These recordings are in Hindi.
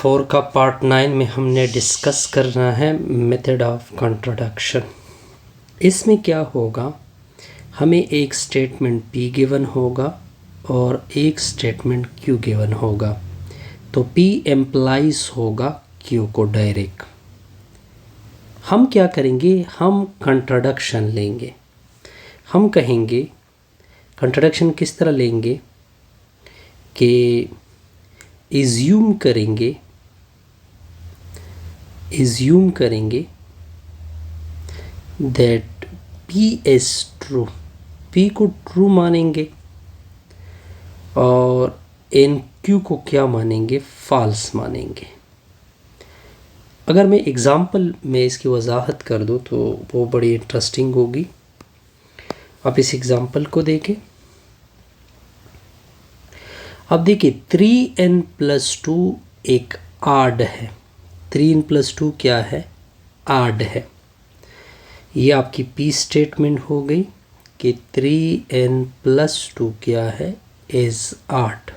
4 का पार्ट 9 में हमने डिस्कस करना है मेथड ऑफ कंट्रोडक्शन। इसमें क्या होगा, हमें एक स्टेटमेंट P गिवन होगा और एक स्टेटमेंट Q गिवन होगा। तो P एम्प्लाइज होगा Q को डायरेक्ट। हम क्या करेंगे, हम कंट्रोडक्शन लेंगे। हम कहेंगे कंट्रोडक्शन किस तरह लेंगे कि इज्यूम करेंगे that P is true, P को ट्रू मानेंगे और इन Q को क्या मानेंगे, फॉल्स मानेंगे। अगर मैं एग्ज़ाम्पल में इसकी वजाहत कर दूँ तो वो बड़ी इंटरेस्टिंग होगी। आप इस एग्ज़ाम्पल को देखें। अब देखिए 3n+2 एक आड है। 3n+2 क्या है, आड है। ये आपकी P स्टेटमेंट हो गई कि 3n+2 क्या है, इज़ आड।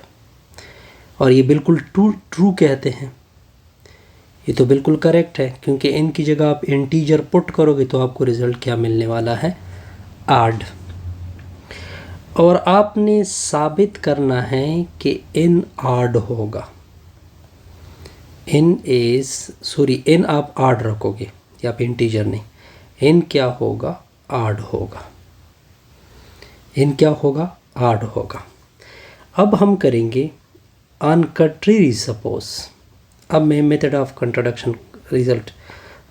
और ये बिल्कुल ट्रू कहते हैं। ये तो बिल्कुल करेक्ट है, क्योंकि n की जगह आप इंटीजर पुट करोगे तो आपको रिज़ल्ट क्या मिलने वाला है, आड। और आपने साबित करना है कि n आड होगा। n आप आड रखोगे या आप इंटीजर नहीं, n क्या होगा, आड होगा। n क्या होगा, आड होगा। अब हम करेंगे ऑन कंट्रेरी सपोज। अब मैं method of contradiction result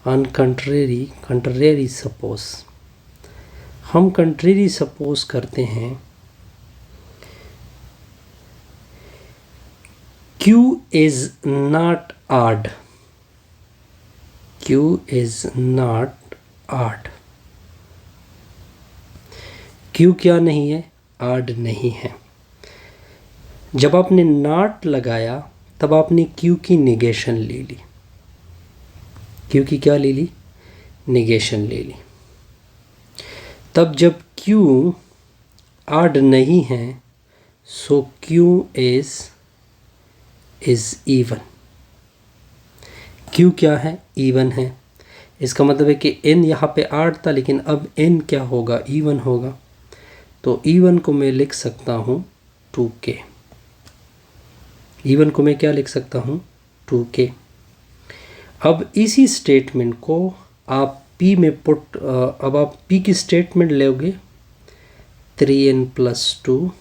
on contrary suppose. हम कंट्रेरी सपोज करते हैं Q is not odd, Q is not odd। Q क्या नहीं है, odd नहीं है। जब आपने नॉट लगाया तब आपने Q की निगेशन ले ली। Q की क्या ले ली, निगेशन ले ली। तब जब Q odd नहीं है, सो Q इज़ इवन। Q क्या है, इवन है। इसका मतलब है कि n यहाँ पे 8 था, लेकिन अब n क्या होगा, इवन होगा। तो इवन को मैं लिख सकता हूँ 2k। इवन को मैं क्या लिख सकता हूँ, 2k। अब इसी स्टेटमेंट को आप P में अब आप P की स्टेटमेंट लोगे 3n+2,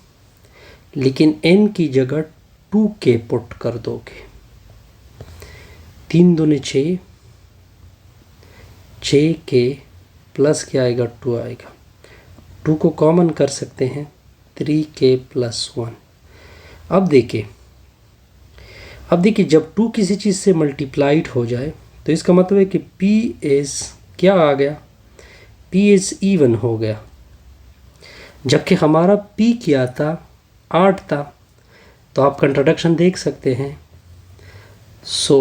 लेकिन n की जगह 2k पुट कर दोगे। 3 दूनी 6, 6k प्लस क्या आएगा, 2 आएगा। 2 को कॉमन कर सकते हैं, 3k+1। अब देखिए जब 2 किसी चीज़ से मल्टीप्लाइड हो जाए तो इसका मतलब है कि P इज़ क्या आ गया, P इज़ इवन हो गया। जबकि हमारा P क्या था, 8 था। तो आप कंट्रोडक्शन देख सकते हैं। सो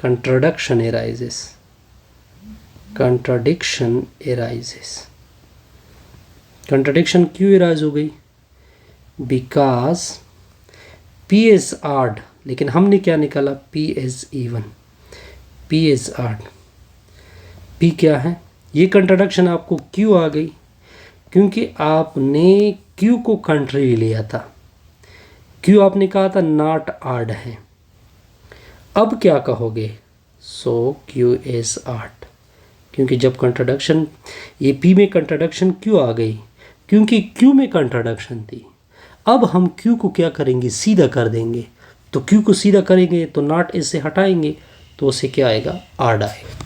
कंट्रोडक्शन एराइजेस, कंट्रोडिक्शन क्यों एराइज हो गई, बिकॉज P इज़ आड, लेकिन हमने क्या निकाला, P is even, P is odd. P क्या है, ये कंट्रोडक्शन आपको क्यों आ गई, क्योंकि आपने Q को कंट्री लिया था। Q आपने कहा था नॉट आड है। अब क्या कहोगे, सो Q इज़ आड। क्योंकि जब कंट्रोडक्शन, ये P में कंट्रोडक्शन क्यों आ गई, क्योंकि Q में कंट्रोडक्शन थी। अब हम Q को क्या करेंगे, सीधा कर देंगे। तो Q को सीधा करेंगे तो नॉट इससे हटाएंगे तो उसे क्या आएगा, आड आएगा।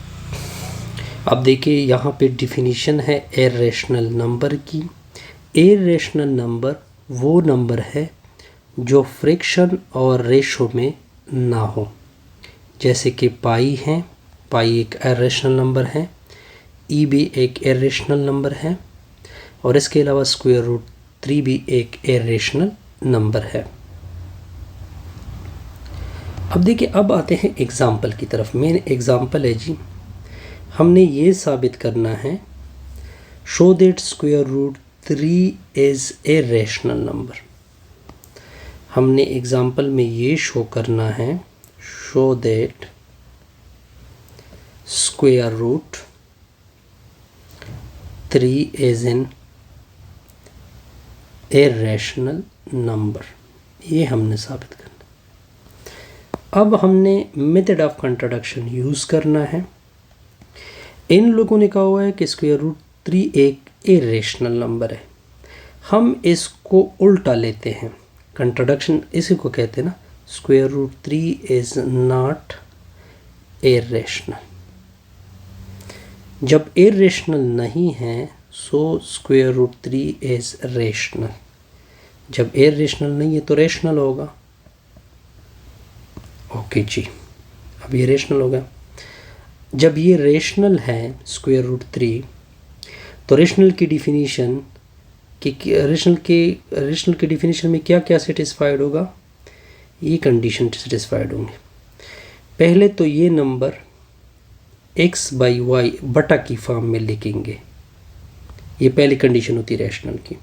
अब देखिए यहाँ पे डिफिनीशन है इर्रेशनल नंबर की। इर्रेशनल नंबर वो नंबर है जो फ्रैक्शन और रेशो में ना हो। जैसे कि पाई है, पाई एक इर्रेशनल नंबर है, ई भी एक इर्रेशनल नंबर है, और इसके अलावा √3 भी एक इर्रेशनल नंबर है। अब देखिए, अब आते हैं एग्ज़ाम्पल की तरफ। मेन एग्ज़ाम्पल है जी, हमने ये साबित करना है, show that √3 is a rational number. हमने एग्ज़ाम्पल में ये शो करना है, show that square root 3 is an irrational number। ये हमने साबित करना। अब हमने मेथड ऑफ कंट्रोडक्शन यूज़ करना है। इन लोगों ने कहा हुआ है कि स्क्वायर रूट 3 एक इरेशनल नंबर है। हम इसको उल्टा लेते हैं। कंट्रोडक्शन इसी को कहते हैं ना, square root 3 is not irrational. जब इरेशनल नहीं है so square root 3 is rational. जब इरेशनल नहीं है तो रेशनल होगा। ओके जी, अब ये रेशनल होगा। जब ये रेशनल है स्क्वायर रूट 3, तो रेशनल की डिफिनीशन रेशनल के डिफिनीशन में क्या क्या सेटिस्फाइड होगा? ये कंडीशन सेटिस्फाइड होंगे। पहले तो ये नंबर x बाई वाई बटा की फॉर्म में लिखेंगे, ये पहली कंडीशन होती है रैशनल की।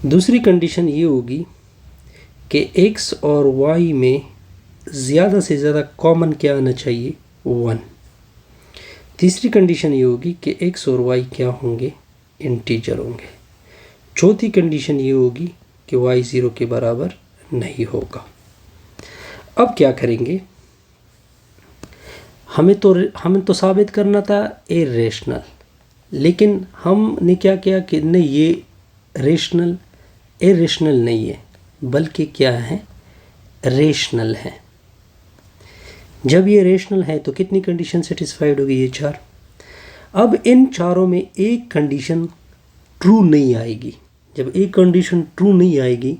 दूसरी कंडीशन ये होगी कि x और y में ज़्यादा से ज़्यादा कॉमन क्या आना चाहिए? 1। तीसरी कंडीशन ये होगी कि x और y क्या होंगे? इंटीजर होंगे। चौथी कंडीशन ये होगी कि y 0 के बराबर नहीं होगा। अब क्या करेंगे? हमें तो साबित करना था इरेशनल, लेकिन हमने क्या किया कि नहीं, ये रेशनल इरेशनल नहीं है बल्कि क्या है? रेशनल है। जब ये रेशनल है तो कितनी कंडीशन सेटिस्फाइड होगी? ये 4। अब इन चारों में एक कंडीशन ट्रू नहीं आएगी। जब एक कंडीशन ट्रू नहीं आएगी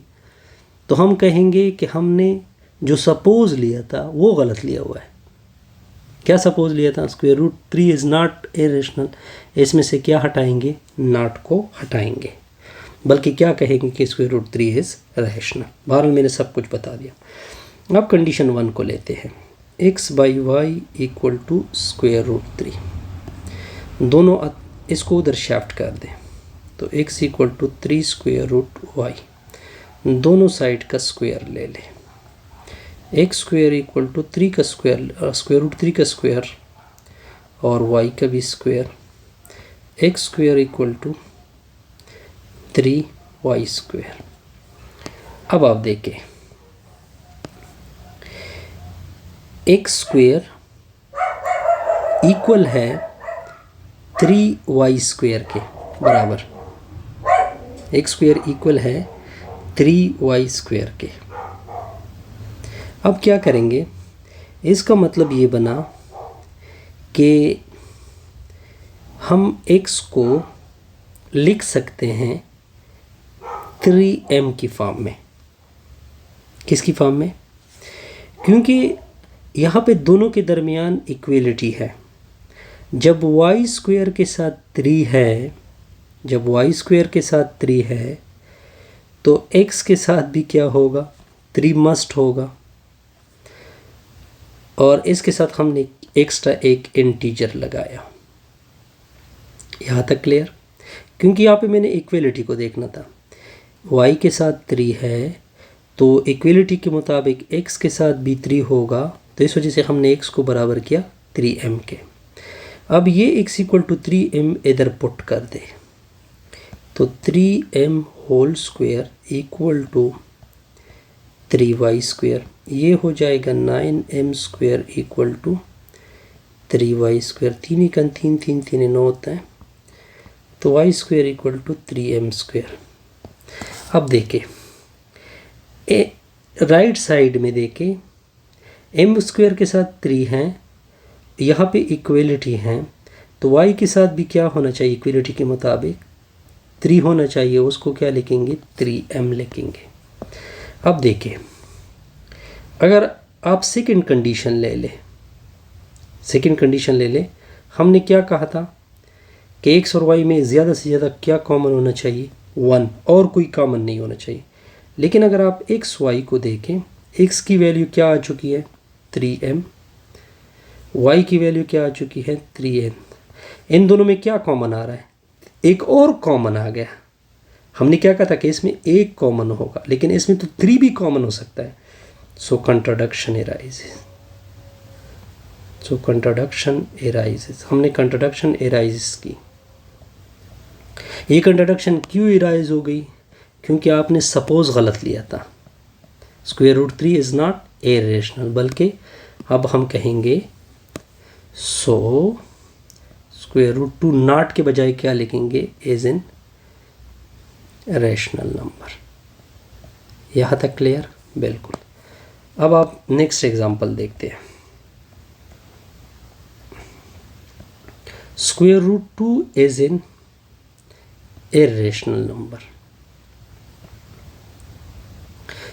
तो हम कहेंगे कि हमने जो सपोज लिया था वो गलत लिया हुआ है। क्या सपोज लिया था? Square root 3 is not irrational. इसमें से क्या हटाएंगे? नॉट को हटाएंगे, बल्कि क्या कहेंगे कि स्क्वायर रूट 3 इज़ रेशनल। बहरहाल मैंने सब कुछ बता दिया। अब कंडीशन 1 को लेते हैं। x by y equal to square root 3। दोनों इसको उधर शिफ्ट कर दें तो x equal to 3 square root y. दोनों साइड का स्क्वायर ले लें। x स्क्वायर इक्वल टू 3 का स्क्वायर, स्क्वायर रूट 3 का स्क्वायर और y का भी square. x square equal to 3y square. अब आप देखें, x स्क्वायर इक्वल है 3y स्क्वायर के बराबर। x स्क्वायर इक्वल है 3y स्क्वायर के। अब क्या करेंगे? इसका मतलब ये बना कि हम x को लिख सकते हैं 3m की फॉर्म में। किसकी फॉर्म में? क्योंकि यहाँ पे दोनों के दरमियान इक्वलिटी है। जब y स्क्वायर के साथ 3 है, जब y स्क्वायर के साथ 3 है तो x के साथ भी क्या होगा? 3 मस्ट होगा। और इसके साथ हमने एक्स्ट्रा एक इंटीजर लगाया। यहाँ तक क्लियर? क्योंकि यहाँ पे मैंने इक्वलिटी को देखना था। y के साथ 3 है तो इक्वलिटी के मुताबिक x के साथ भी 3 होगा, तो इस वजह से हमने x को बराबर किया 3m के। अब ये x इक्वल टू 3m इधर पुट कर दे तो 3m whole square equal to 3y square. ये हो जाएगा 9m square equal to 3y square. 3 का 3 3 3 9 होता है, तो y square equal to 3m square. अब देखें राइट साइड में देखें, m स्क्वायर के साथ 3 हैं, यहाँ पे इक्वलिटी हैं, तो y के साथ भी क्या होना चाहिए? इक्वलिटी के मुताबिक 3 होना चाहिए। उसको क्या लिखेंगे? 3m लिखेंगे। अब देखें, अगर आप सेकंड कंडीशन ले लें, सेकंड कंडीशन ले लें, हमने क्या कहा था कि x और y में ज़्यादा से ज़्यादा क्या कॉमन होना चाहिए? 1, और कोई कॉमन नहीं होना चाहिए। लेकिन अगर आप x y को देखें, x की वैल्यू क्या आ चुकी है? 3m। y की वैल्यू क्या आ चुकी है? 3n। इन दोनों में क्या कॉमन आ रहा है? एक और कॉमन आ गया। हमने क्या कहा था कि इसमें एक कॉमन होगा, लेकिन इसमें तो 3 भी कॉमन हो सकता है। So contradiction arises. हमने contradiction arises की. ये contradiction क्यों arise हो गई? क्योंकि आपने suppose गलत लिया था. Square root 3 is not irrational, बल्कि अब हम कहेंगे सो स्क्वायर रूट 2 नॉट के बजाय क्या लिखेंगे? Is in rational number. यहाँ तक क्लियर? बिल्कुल. अब आप नेक्स्ट एग्जांपल देखते हैं. Square root 2 is an irrational number.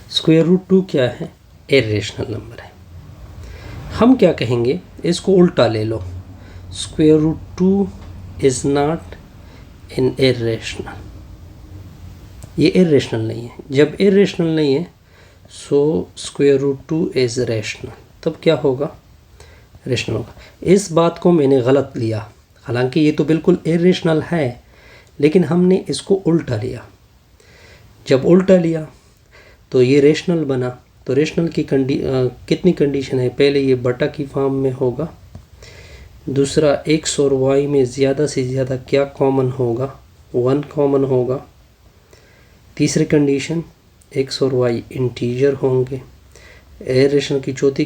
Square root 2 क्या है? इरेशनल नंबर है. हम क्या कहेंगे? इसको उल्टा ले लो. Square root 2 is not in irrational. ये इरेशनल नहीं है. जब इरेशनल नहीं है so square root 2 is rational. तब क्या होगा? रेशनल होगा. इस बात को मैंने गलत लिया, हालांकि ये तो बिल्कुल इरेशनल है, लेकिन हमने इसको उल्टा लिया. जब उल्टा लिया तो ये रेशनल बना. तो रेशनल की कितनी कंडीशन है? पहले ये बटा की फॉर्म में होगा. दूसरा x और y में ज़्यादा से ज़्यादा क्या कॉमन होगा? 1 कॉमन होगा. तीसरी कंडीशन x और y इंटीजर होंगे. रेशनल की चौथी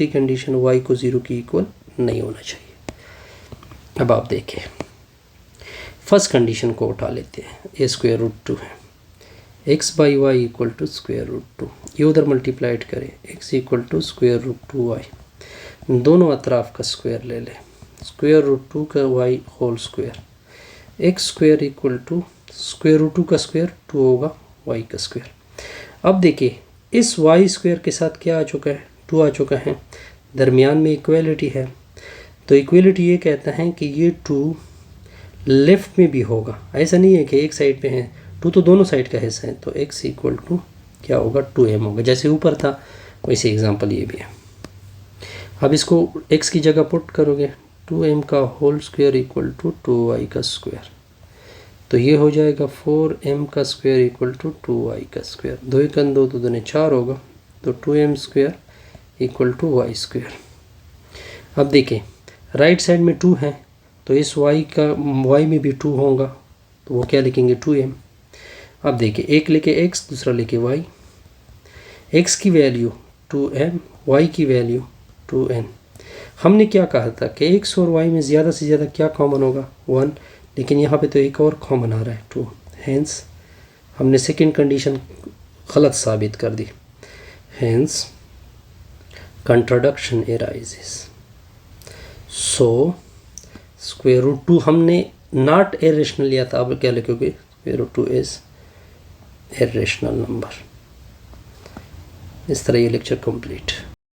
कंडीशन y को 0 की इक्वल नहीं होना चाहिए. अब आप देखें, फर्स्ट कंडीशन को उठा लेते हैं. ये स्क्वायर रूट 2 है. x by y equal to square root 2. ये उधर मल्टीप्लाइड करें. x equal to square root 2y. दोनों अतराफ का स्क्वायर ले लें. स्क्वायर रूट 2 का y whole square. x square equal to square root 2 का स्क्वायर 2 होगा y का स्क्वायर. अब देखिए, इस y स्क्वायर के साथ क्या आ चुका है? 2 आ चुका है. दरमियान में इक्वलिटी है. तो इक्वलिटी ये कहता है कि ये 2 लेफ़्ट में भी होगा. ऐसा नहीं है कि एक साइड पे है. 2 तो दोनों साइड का हिस्सा है. तो x इक्वल टू क्या होगा? 2m होगा. जैसे ऊपर था वैसे एग्जांपल ये भी है. अब इसको x की जगह पुट करोगे. 2m का whole square equal to 2y का स्क्वायर. तो ये हो जाएगा 4m का स्क्वायर इक्वल टू 2y का स्क्वायर. 2 1 2 तो 2 4 होगा. तो 2m square equal to y square. अब देखिए, राइट साइड में 2 है तो इस y में भी 2 होगा. तो वो क्या लिखेंगे? 2m. अब देखिए, एक लेके x, दूसरा लेके y. x की वैल्यू 2m, y की वैल्यू 2n. हमने क्या कहा था कि x और y में ज़्यादा से ज़्यादा क्या कॉमन होगा? 1. लेकिन यहाँ पे तो एक और कॉमन आ रहा है 2. हेंस हमने सेकंड कंडीशन गलत साबित कर दी. Hence contradiction arises. So square root 2 हमने नॉट इरेशनल लिया था. अब क्या लिखोगे? Square root 2 is irrational number. इस तरह ये लेक्चर कंप्लीट.